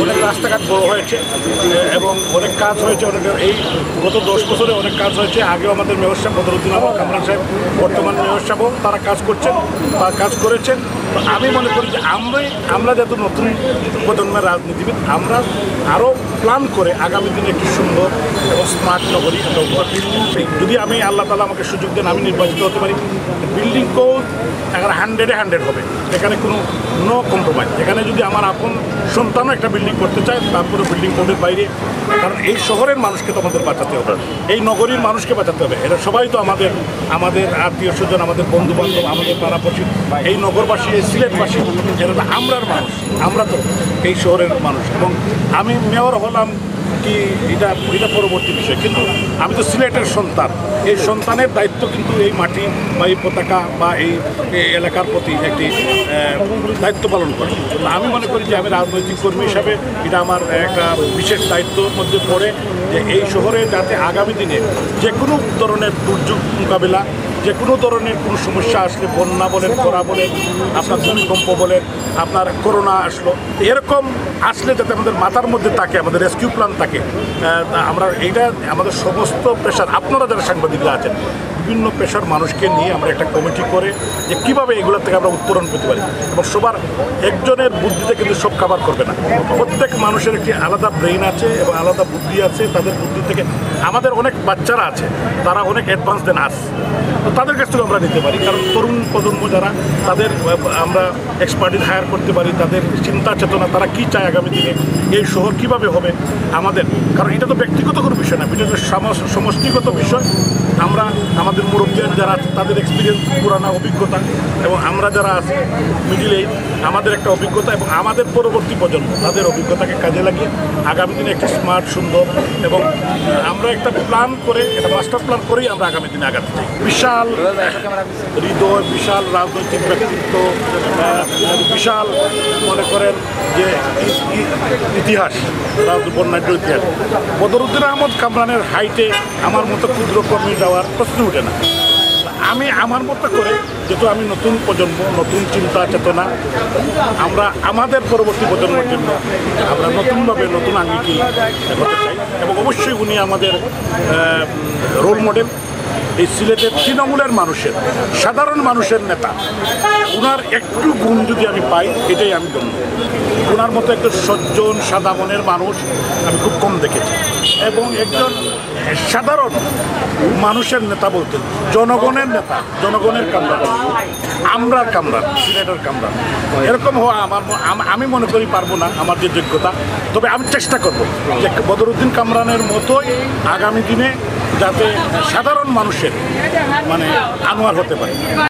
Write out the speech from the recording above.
অনেক রাস্তাঘাট বড় হয়েছে এবং অনেক কাজ হয়েছে। অনেক এই গত 10 বছরে অনেক কাজ হয়েছে। আগেও আমাদের মেয়র সাহেব বদরুদ্দিন আহমদ কামরান সাহেব, বর্তমান মেয়র সাহেবও তারা কাজ করছেন বা কাজ করেছেন। তো আমি মনে করি যে আমরা যেহেতু নতুন প্রজন্মের রাজনীতিবিদ, আমরা আরও প্ল্যান করে আগামী দিনে একটি সুন্দর এবং স্মার্ট নগরী যদি আমি আল্লাহ তাআলা আমাকে সুযোগ দেন, আমি নির্বাচিত হতে পারি, বিল্ডিং কোড এখন 100-এ 100 হবে। এখানে কোনো নো কম্প্রোমাইজ। এখানে যদি আমার আপন সন্তানও একটা বিল্ডিং করতে চায়, তারপরে বিল্ডিং কোডের বাইরে, কারণ এই শহরের মানুষকে তো আমাদের বাঁচাতে হবে, এই নগরীর মানুষকে বাঁচাতে হবে। এরা সবাই তো আমাদের আত্মীয় স্বজন, আমাদের বন্ধু বান্ধব, আমাদের পাড়াপড়শি, এই নগরবাসী, এই সিলেটবাসী, এরা তো আমরার মানুষ, আমরা তো এই শহরের মানুষ। এবং আমি মেয়র হলাম কি এটা পরবর্তী বিষয়, কিন্তু আমি তো সিলেটের সন্তান। এই সন্তানের দায়িত্ব কিন্তু এই মাটি বা এই পতাকা বা এই এলাকার প্রতি একটি দায়িত্ব পালন করে। আমি মনে করি যে আমি রাজনৈতিক কর্মী হিসাবে এটা আমার একটা বিশেষ দায়িত্বের মধ্যে পড়ে যে এই শহরে যাতে আগামী দিনে যে কোনো ধরনের দুর্যোগ মোকাবিলা, যে কোনো ধরনের কোনো সমস্যা আসলে, বন্যা বলেন, খরা বলেন, আপনার ভূমিকম্প বলেন, আপনার করোনা আসলো, এরকম আসলে যাতে আমাদের মাথার মধ্যে থাকে, আমাদের রেস্কিউ প্ল্যান থাকে। আমরা এইটা আমাদের সমস্ত পেশার, আপনারা যারা সাংবাদিকরা আছেন, বিভিন্ন পেশার মানুষকে নিয়ে আমরা একটা কমিটি করে যে কীভাবে এগুলোর থেকে আমরা উত্তরণ পেতে পারি। এবং সবার একজনের বুদ্ধিতে কিন্তু সব কাভার করবে না। প্রত্যেক মানুষের একটি আলাদা ব্রেইন আছে এবং আলাদা বুদ্ধি আছে। তাদের বুদ্ধি থেকে আমাদের অনেক বাচ্চারা আছে, তারা অনেক অ্যাডভান্স দেন আস, তো তাদের কাছ থেকে আমরা নিতে পারি। কারণ তরুণ প্রজন্ম যারা, তাদের আমরা এক্সপার্টিস হায়ার করতে পারি, তাদের চিন্তা চেতনা, তারা কী চায় আগামী দিনে, এই শহর কীভাবে হবে আমাদের। কারণ এটা তো ব্যক্তিগত কোনো বিষয় না, এটা তো সমষ্টিগত বিষয়। আমরা আমাদের মুরব্বীরা যারা আছে, তাদের এক্সপিরিয়েন্স, পুরানা অভিজ্ঞতা, এবং আমরা যারা আছি মিডিল এইজ, আমাদের একটা অভিজ্ঞতা এবং আমাদের পরবর্তী প্রজন্ম তাদের অভিজ্ঞতাকে কাজে লাগিয়ে আগামী দিনে একটি স্মার্ট, সুন্দর এবং আমরা একটা প্ল্যান করে, একটা মাস্টার প্ল্যান করেই আমরা আগামী দিনে আগাতে চাই। বিশাল হৃদয়, বিশাল রাজনৈতিক ব্যক্তিত্ব, বিশাল মনে করেন যে ইতিহাস, বর্ণাঢ্য ইতিহাস। বদরুদ্দিন আহমদ কামরানের হাইটে আমার মতো ক্ষুদ্র কর্মী যাওয়ার প্রশ্ন ওঠে না। আমি আমার মতো করে, যেহেতু আমি নতুন প্রজন্ম, নতুন চিন্তা চেতনা, আমরা আমাদের পরবর্তী প্রজন্মের জন্য আমরা নতুনভাবে নতুন আঙ্গিকে হতে চাই। এবং অবশ্যই উনি আমাদের রোল মডেল। এই সিলেটের তৃণমূলের মানুষের, সাধারণ মানুষের নেতা, ওনার একটু গুণ যদি আমি পাই, এটাই আমি গণ্য। ওনার মতো একজন সজ্জন, সাদা মনের মানুষ আমি খুব কম দেখেছি। এবং একজন সাধারণ মানুষের নেতা বলতে, জনগণের নেতা, জনগণের কামরান, আমরার কামরান, সিলেটের কামরান, এরকম হওয়া আমি মনে করি পারবো না, আমার যে যোগ্যতা। তবে আমি চেষ্টা করব যে বদরুদ্দিন কামরানের মতোই আগামী দিনে যাতে সাধারণ মানুষের মানে আনোয়ার হতে পারে।